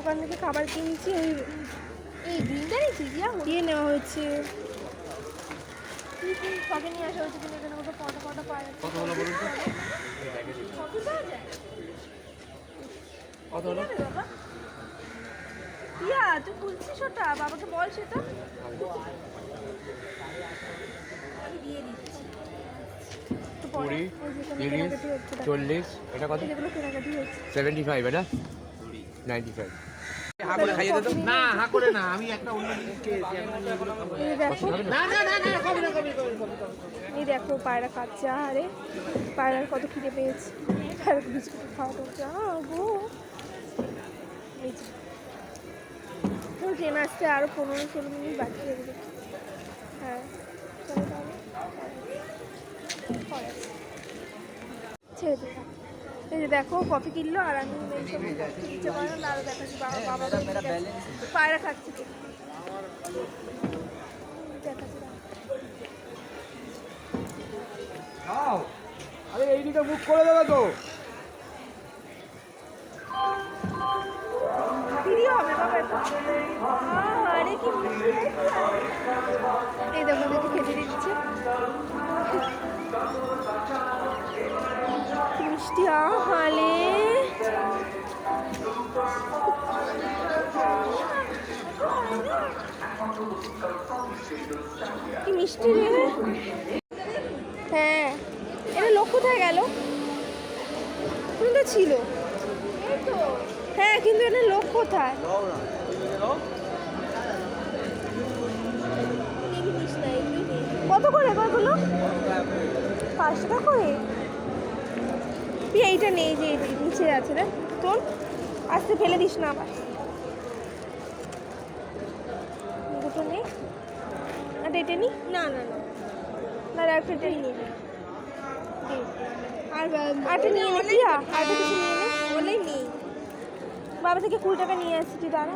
দোকান থেকে খাবার কিনছি। এই গ্রিনটা নিয়েছি দিয়ে নেওয়া হয়েছে। কবে নিয়ে আসা হয়েছে কিন্তু এখানে কোথাও ফটো ফটো পাওয়া যাচ্ছে। কত হলো বলুন তো? কত পাওয়া যায়? কত হলো বাবা? ইয়া তুই খুলছিস ওটা, বাবাকে বল সেটা। আমি দিয়ে দিচ্ছি। 20, 30, 40, এটা কত? 75 এটা 95। হাকুরে খাইয়ে দে তো। না হাকুরে না, আমি একটা অন্য জিনিস খেয়েছি। এই দেখো পায়রা খাচ্ছে। আরে পায়রার কত খিদে পেয়েছে, পায়রাকে বিস্কুট খাওয়াতে যাবো। এই যে ট্রেন আসতে আরো 15-16 মিনিট বাকি থাকবে। হ্যাঁ চলো তাহলে ছেড়ে দিই। এই যে দেখো কফি কিনলো আর আমি ইচ্ছে করে না আরো দেখাচ্ছি। বাবা পায়রা খাচ্ছে দেখাচ্ছি। আরে এইদিকে মুখ করে দেবে তো। ফ্রি হবে বাবা। আরে কি এই দেখো দেখি খেতে দিচ্ছে কি মিষ্টি। আহালে কি মিষ্টি রে। হ্যাঁ এটা লোক কোথায় গেল? কোনটা ছিল? হ্যাঁ কিন্তু এটা লোক কোথায়? কত করে কতগুলো? 5 টাকা করে। এইটা নেই যে নিচে আছে রে, তোর আসতে ফেলে দিস না আবার। দুটো নেই আর এটা নি। না না না না একটা নিয়ে নে। আর আটা নিয়ে নে কি আটা কিছু নিয়ে নে বলেই নেই। বাবা থেকে 20 টাকা নিয়ে আসছি। দাঁড়া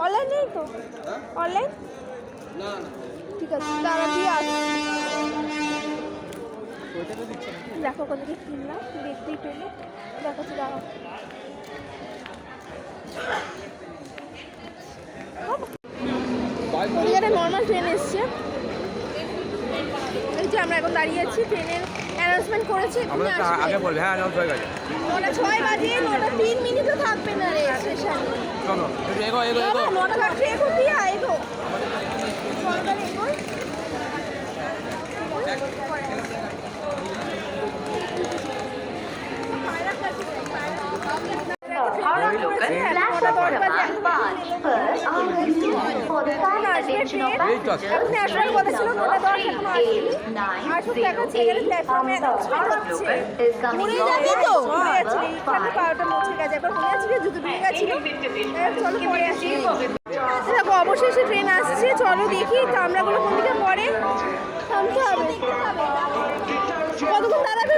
অনলাইন নেই তো? অনলাইন না না ঠিক আছে দাঁড়া দিয়ে আসছি। দেখো কত কি কিনলাম দেখতেই পেলে দেখাচ্ছি। দাঁড়া একটা নর্মাল ট্রেন এসছে। এই যে আমরা এখন দাঁড়িয়ে আছি, ট্রেনের অ্যানাউন্সমেন্ট করেছে। আগে বলবে। হ্যাঁ অ্যানাউন্স হয়ে গেছে। 9:06 বাজে 3 মিনিটও থাকবে না রে স্টেশনে। চলো এগো এগো এগো। 9:03 এগো দিয়া এগো। অবশেষে ট্রেন আসছে, চলো দেখি কামরাগুলো কোন দিকে পড়ে। থামতে হবে। কতক্ষণ দাঁড়াবে?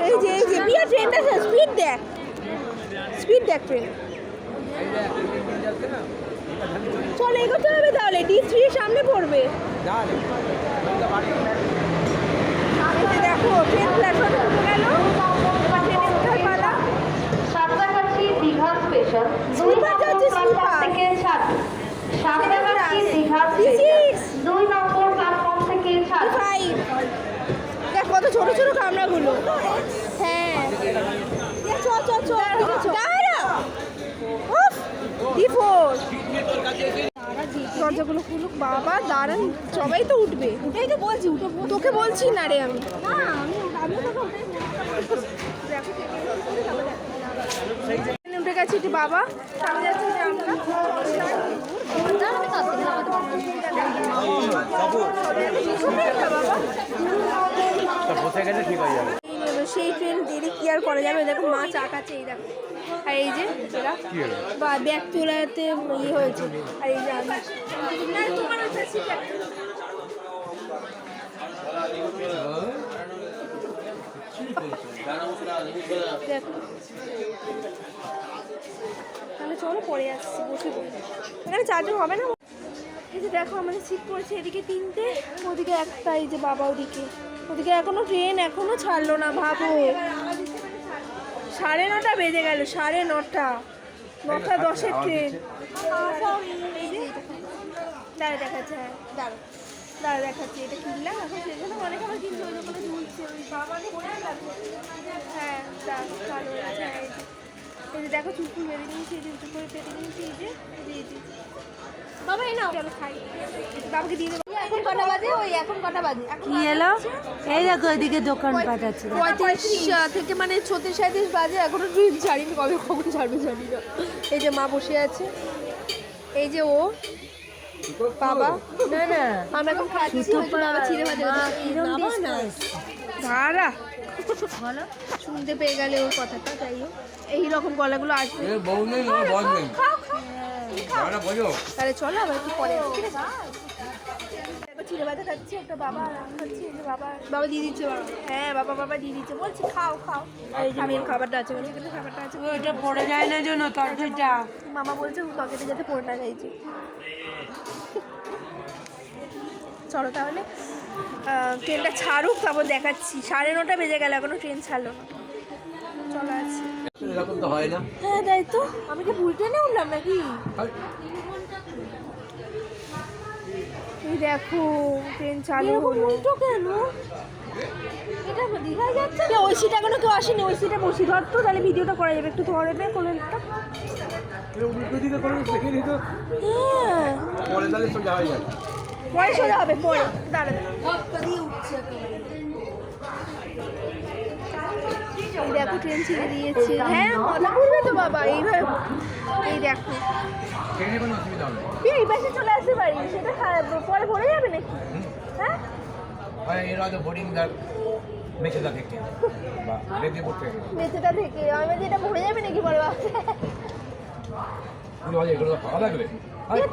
এই যে বিয়া ট্রেনটা স্পিড দেখ, স্পিড দেখ ট্রেন। চল এগোতে হবে তাহলে, D3 সামনে পড়বে। দেখো ট্রেন প্ল্যাটফর্মে উঠে গেল। ট্রেনে ওঠার পালা। সাতটাগাছি দীঘা স্পেশাল 2 নম্বর প্ল্যাটফর্ম থেকে ছাড়বে। সাতটাগাছি দীঘা স্পেশাল 2 নম্বর প্ল্যাটফর্ম থেকে ছাড়বে। দেখ কত ছোট ছোট কামরাগুলো। হ্যাঁ চল চল চল দাঁড়া। D4 দরজাগুলো খুলুক বাবা। দাঁড়ান সবাই তো উঠবে। উঠেই তো বলছি উঠে। তোকে বলছি না রে আমি। উঠে গেছি বাবা। সামনে যাচ্ছি যে আমরা বসে গেলে ঠিক হয়ে যাবে। সেই ট্রেন দেরি কি আর করা যাবে। দেখো মা চাকাচ্ছে। এই দেখো আর এই যে বা ব্যাগ তোলাতে ইয়ে হয়েছে। আর এই যে দেখো তাহলে চলো পরে আসছি। বসে পড়ি এখানে চার্জিং হবে না। এই যে দেখো আমাদের সিট পড়েছে এদিকে 3টে, ওদিকে একটা। এই যে বাবা ওদিকে এখনো ট্রেন এখনো ছাড়লো না। ভাবো 9:30 বেজে গেল, 9:30, 9:10 ট্রেন। দাঁড়া দেখাচ্ছে, হ্যাঁ দাঁড়া দেখাচ্ছি, এটা কিনলাম এখন সেখানে অনেক আমার কিনছে, ওই দোকানে ঝুলছে, ওই সামানে মনে লাগবে। হ্যাঁ ভালো হয়েছে। হ্যাঁ এই যে দেখো চুলফুল বেঁধে নিয়েছি, এই যে উঁচু করে পেতে নিয়েছি, এই যে বাবা এই নাও, চলো খাই, বাবাকে দিয়ে দেবো। এখন কটা বাজে? ওই এখন কটা বাজে? কি এলো? এই দেখো এদিকে দোকানপাট আছে। 35 থেকে মানে 36-37 বাজে, এখনো ট্রেন ছাড়িনি, কবে কখন ছাড়বে জানি না। এই যে মা বসে আছে, এই যে ও বাবা, না না আমরা এখন খাচ্ছি, বাবা ছিঁড়ে ভাজা ধারা বলো। শুনতে পেয়ে গেলে ওর কথাটা, যাই হোক এইরকম গলাগুলো আসবে। বউ নেই, বল নেই, বোঝো। তাহলে চলো আবার একটু পরে আসছি, ঠিক আছে? চিড়ে ভাজা খাচ্ছি, একটা বাবা আর আমি খাচ্ছি, এই যে বাবা দিয়ে দিচ্ছে, হ্যাঁ বাবা দিয়ে দিচ্ছে, বলছি খাও এই যে মেন খাবারটা আছে, মানে এখানে খাবারটা আছে, ওইটা পড়ে যায় না জন্য তরকারিটা। মামা বলছে তরকারিটা যাতে পড়ে না যাইছে। চলো তাহলে ট্রেনটা ছাড়ুক, তারপর দেখাচ্ছি। 9:30 বেজে গেল, এখনো ট্রেন ছাড়লো না। চলো আছি। এরকম তো হয় না। হ্যাঁ তাই তো, আমি কি ভুল ট্রেনে উঠলাম নাকি? এই দেখো ট্রেন চালু হলো। উল্টো কেন? এটা দীঘায় যাচ্ছে না, ওই সিট এখনো কেউ আসেনি, ওই সিটে বসি। ধর তো, তাহলে ভিডিওটা করা যাবে, একটু ধরে নে কোলেরটা। হ্যাঁ পরে তাহলে সোজা হয়ে যাবে। পরে সোজা হবে, পরে দাঁড়া এই দেখো ট্রেন ছেড়ে দিয়েছে। হ্যাঁ মাথা ঘুরবে তো বাবা, এইভাবে এই দেখো ট্রেনে কোনো অসুবিধা হবে না। এই পাশে চলে আসতে পারি, সেটা পরে ভরে যাবে নাকি? হ্যাঁ এরা তো বোর্ডিং দার মেছেদা থেকে বা রেডিপোর্ট থেকে মেচেটা থেকে আমি যেটা ভরে যাবে নাকি পরে বাবা? এগুলো খাওয়া লাগবে।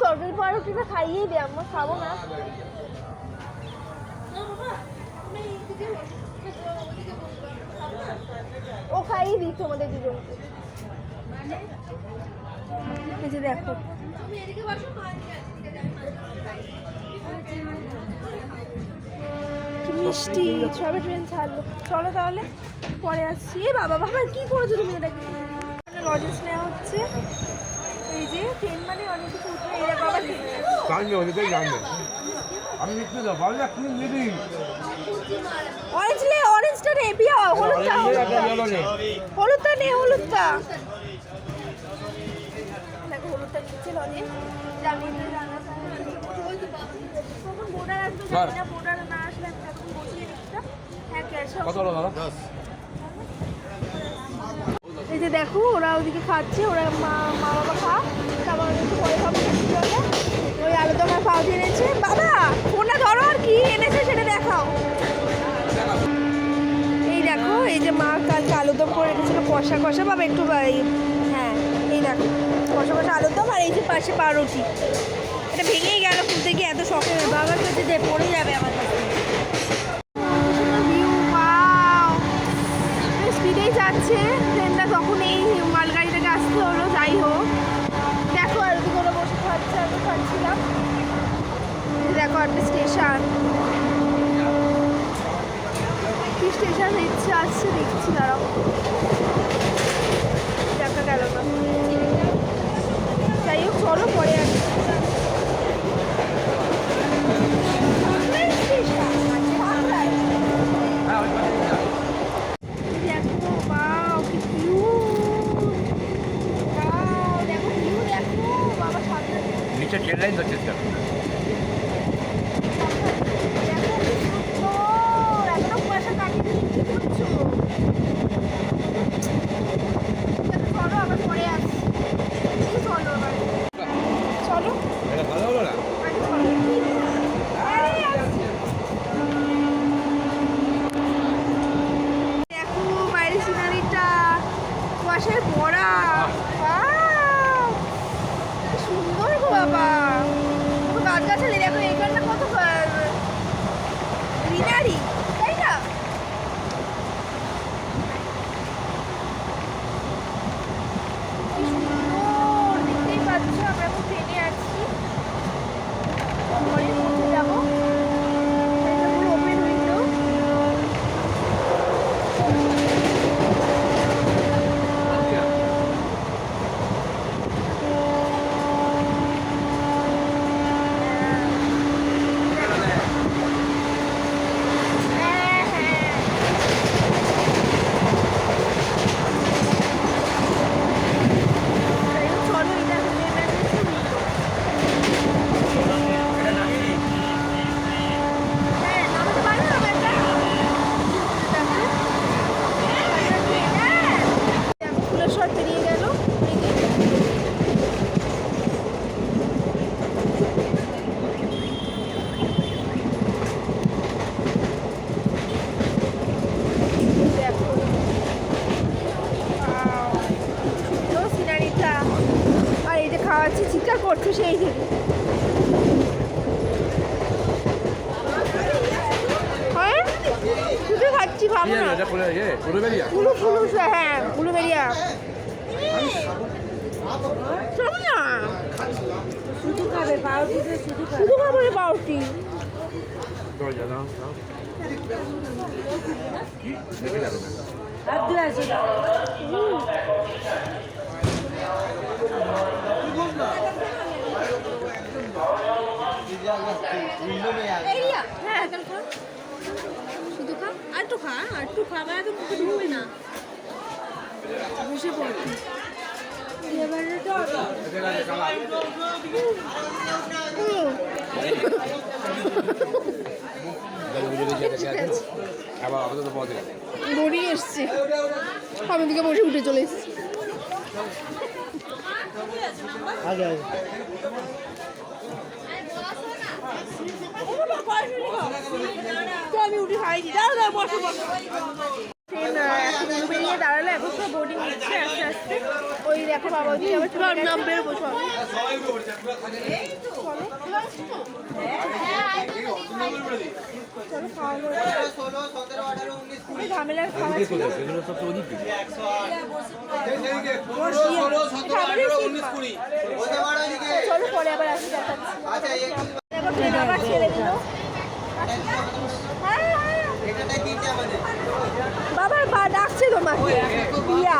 তরকারি পাউরুটিটা খাইয়েই দে, আমরা খাবো না। ও খাইয়ে দিচ্ছে আমাদের দুজনকে। এই যে দেখো কি মিষ্টি, সবে ট্রেন ছাড়লো। চলো তাহলে পরে আসছি। এ বাবা কি করেছো তুমি এটাকে? লজেন্স নেওয়া হচ্ছে। এই যে ট্রেন মানে অনেক কিছু উঠে, এরা বাবা জানবে, অনেকেই জানবে। আমি নিচ্ছি তো, ভালো লাগছে নিবি। অরেঞ্জটা নে, পিয়া হলুদটা হলুদটা নে, হলুদটা দেখো, হলুদটা নিচ্ছে লজে। কখন বোর্ডার আসবে জানি না, বোর্ডার না আসলে আমি তখন বসিয়ে দিচ্ছিলাম। হ্যাঁ ক্যাশ কত হলো দাদা? এই যে দেখো ওরা ওদিকে খাচ্ছে, ওরা মা বাবা খা, তারপর একটু পরে খাবো। ওই আলুদম আর পাউরুটি এনেছে। বাবা ফোনটা ধরো, আর কি এনেছে সেটা দেখাও। এই দেখো, এই যে মা কালকে আলুদম করে রেখেছিল কষা বাবা, একটু হ্যাঁ এই দেখো কষা আলুদম, আর এই যে পাশে পাউরুটি। এটা ভেঙেই গেল খুলতে গিয়ে, এত শখ। বাবার কাছে যে পড়ে যাবে আমার কাছে। স্পিডেই যাচ্ছে ট্রেনটা, তখন এই মালগাড়ি থেকে আসতে হলো। যাই হোক দেখো, আর ওদিকে ওরা বসে খাচ্ছে, আমি খাচ্ছিলাম। দেখো একটা স্টেশন, কি স্টেশন ইচ্ছে আসছে দেখছি, দাঁড়াও দেখা গেল না। যাই হোক চলো পরে আসছি। দেখো বাও কি কিউট, বাও দেখো ভিউ, দেখো বাবা সামনে নিচে ট্রেন লাইন ধরছে তো। দেখো কি সুন্দর, এখনো কুয়াশা কাটিয়ে কি করছো? চলো আবার পরে আসছি। চলো আবার, চলো এটা ভালো হলো না? আগে চলো। আরে আসছি। দেখো বাইরের সিনারিটা, কুয়াশায় ভরা। ওয়াও, কি সুন্দর গো বাবা। কত গাছগাছালি, দেখো এইখানটা কত গ্রিনারি, তাই না? কি সুন্দর, দেখতেই পাচ্ছ আমরা এখন ট্রেনে আছি, ঘরে পৌঁছে যাবো। এটা পুরো ওপেন উইন্ডো। করছো সেই থেকে। হ্যাঁ শুধু খাচ্ছি, খাবো না। কুলু ফুলু, হ্যাঁ উলুবেরিয়া খাবো না, শুধু খাবে পাউরুটিতে, শুধু খাবে। শুধু খাবো রে পাউরুটি। আর দিয়ে আসো। হ্যাঁ শুধু খা, আর একটু খা, আর একটু খাবার তো মুখে ঢুকবে না। বসে পড়ছি এবারে তো বড়ি এসছে, আমি দিকে বসে উঠে চলে এসেছি। আমি উঠে খাইনি, দাঁড়া বসো বসো। এখন বেরিয়ে দাঁড়ালো, এখন সব বোর্ডিং নিচ্ছে আস্তে আস্তে। ওই দেখো বাবা ওই আবার চুলার নাম বেরোবো সব। চলো খাওয়া ঝামেলার খাওয়া ছিল। চলো পরে আবার আসি, দেখাচ্ছি। দেখো ট্রেন আবার ছেড়ে দিল। বাবার বা ডাকছে তোমাকে দিয়া।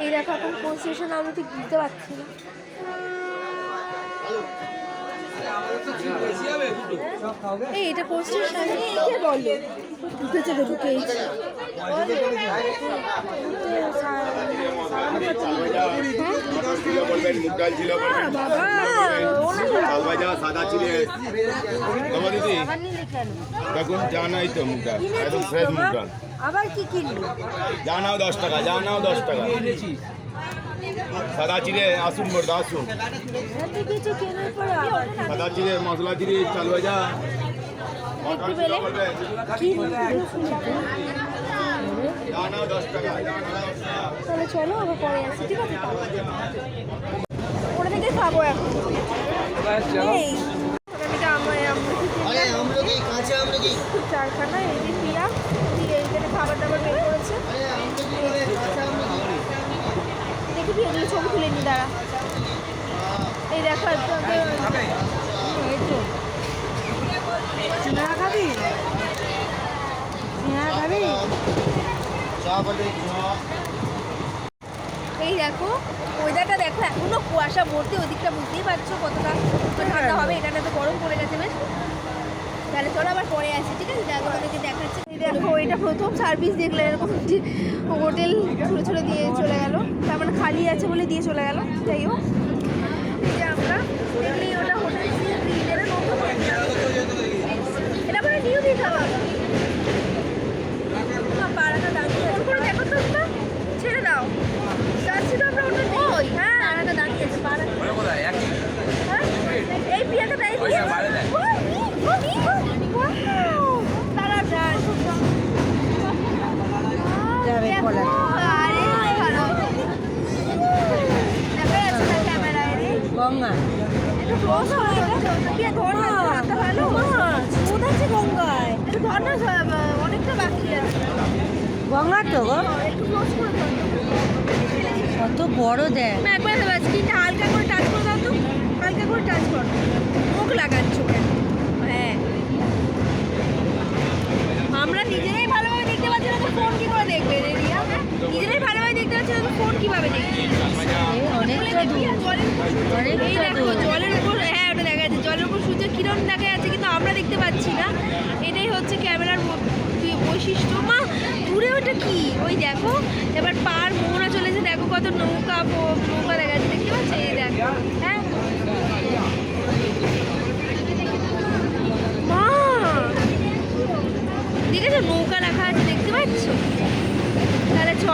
এই দেখো এখন কোন স্টেশন আমি ঠিক বুঝতে পারছি না। এই এটা কোন স্টেশন কে বলো? ঢুকেছে তো ঢুকেইছে। দেখুন যা নাই তো মুগ ডাল, একদম ফ্রেশ মুগ ডাল। আবার কি কিনবো? যা নাও 10 টাকা, যা নাও 10 টাকা। সাদা চিড়ে আসুন বড় আসুন, এত কিছু কেনার পরে আবার সাদা চিড়ে মশলা চিড়ে চাল ভাজা দেখতে পেলে যা নাও 10 টাকা, যা নাও 10 টাকা। তাহলে চলো আবার পরে আসি, ঠিক আছে? ওটা থেকে খাবো এখন। এই চারখানা এই যে পিয়া দিয়ে এইখানে খাবার দাবার বের করেছে। দেখি এগুলো ছবি তুলে নি, দাঁড়া। এই দেখো একটু আগে এই তো সিঙ্গারা খাবি? সিঙ্গারা খাবি? এই দেখো ওয়েদারটা দেখো, এখনো কুয়াশা ভর্তি, ওদিকটা বুঝতেই পারছো কতটা ঠান্ডা হবে। এখানে তো গরম পড়ে গেছে বেশ। তাহলে চলো আবার পরে আসি, ঠিক আছে? দেখো আমাদেরকে দেখাচ্ছি। এই দেখো এটা প্রথম সার্ভিস দেখলে এরকম হোটেল ছুড়ে ছুড়ে দিয়ে চলে গেল, তার মানে খালি আছে বলে দিয়ে চলে গেল। যাই হোক এই যে আমরা দেখলেই ওটা হোটেল এটা মানে নিউ দিঘা। পাড়াটা দাঁড়িয়ে করে দেখো তো, ছেড়ে দাও। যাচ্ছি তো আমরা ওটা ওই, হ্যাঁ পাড়াটা দাঁড়িয়ে আছে। পাড়া এই পিয়াটা তাই দিয়ে তারা যায় যাবে কলা। আরে ভালো দেখা যাচ্ছে না ক্যামেরায় রে। গঙ্গা একটু ক্লোজ করো, এটা ধর না, হাতটা ভালো স্মুথ আছে গঙ্গায়। একটু ধর না, অনেকটা বাকি আছে। গঙ্গা তো গো, একটু ক্লোজ করে ধর। কত বড় দেখ। একবার স্ক্রিনটা হালকা করে টাচ করে দাও তো, হালকা করে টাচ করো। মুখ লাগাচ্ছ কেন? হ্যাঁ আমরা নিজেরাই ভালোভাবে দেখতে পাচ্ছি না তো ফোন কি করে দেখবে রে রিয়া? নিজেরাই ভালোভাবে দেখতে পাচ্ছি না তো ফোন কিভাবে দেখবে? অনেকটা দূর, এই দেখো জলের উপর, হ্যাঁ ওটা দেখা যাচ্ছে, জলের উপর সূর্যের কিরণ দেখা যাচ্ছে কিন্তু আমরা দেখতে পাচ্ছি না। এটাই হচ্ছে ক্যামেরার বৈশিষ্ট্য। মা দূরে ওটা কি? ওই দেখো এবার পার মোহনা চলেছে, দেখো কত নৌকা নৌকা দেখা যাচ্ছে, দেখতে পাচ্ছি? এই দেখো, হ্যাঁ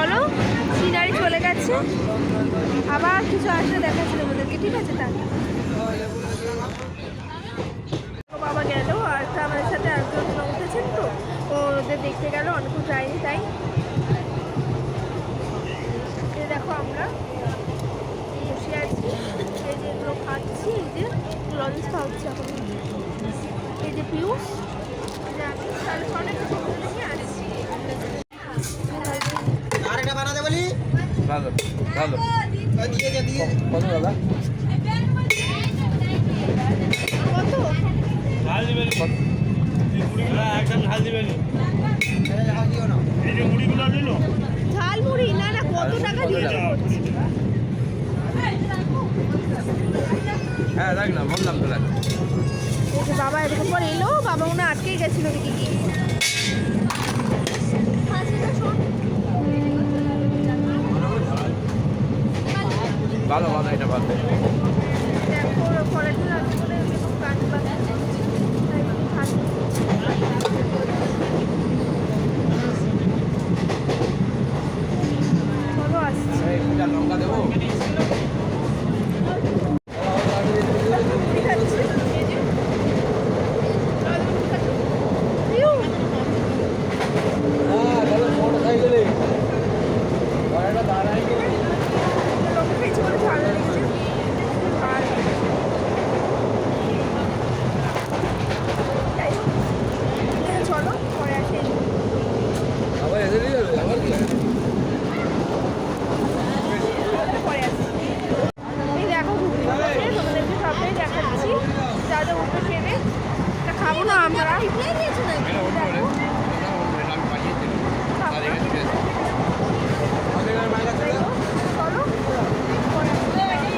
চলো, সিনারি চলে গেছে, আবার কিছু আসলে দেখাচ্ছিল ওদেরকে, ঠিক আছে? তাই বাবা গেল, আর আমাদের সাথে একজন উঠেছেন, তো ওদের দেখতে গেল, অনেকক্ষণ যায়নি তাই। দেখো আমরা বসে আছি, এই যে এগুলো খাচ্ছি, এই যে লঞ্চ খাওয়াচ্ছি এখন, এই যে পিউষ, আমি তাহলে অনেক দেখে আসছি। আরেকটা বানাতে বলি ভালো ভালো দিয়ে দে দিয়ে কত দাদা? কত? ঝাল দিবেন এই মুড়িগুলো একদম ঝাল দিবেন দিও না এই যে মুড়িগুলো নিল ঝাল মুড়ি? না না, কত টাকা দিয়েছে? হ্যাঁ রাখ না, বললাম তো রাখ। এই যে বাবা এরকম পর এলো, বাবা মনে আটকেই গেছিল দেখি কি। ভালো ভালো, এটা ভালো। দেখো পরের দিন আসবে বলে এরকম কাজ বাজছে, তাই একটু খাচ্ছি। চলো আসছি। এটা লঙ্কা দেবো? ঠিক আছে, এই যে পিউ, লঙ্কা খেয়েছি বলে ঝাল লেগেছে। আর যাই হোক, চলো পরে আসি। আবার এসে দিয়ে যাবে, আবার কি? পরে আসি। এই দেখো ঘুগনি বানাচ্ছে, তোমাদেরকে সবটাই দেখাচ্ছি, যা যা উঠে খেলে। এটা খাবো না আমরা, দেখো আমি পাঠিয়ে দিই। খাবো না। যাই হোক, চলো পরে আসি।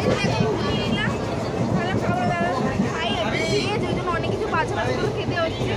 এই দেখো ঘুগনি নিলাম, তাহলে খাবার দাবার খাই, আর বেশি ওই জন্য অনেক কিছু বাচ্চা বাচ্চাগুলো খেতে হচ্ছে।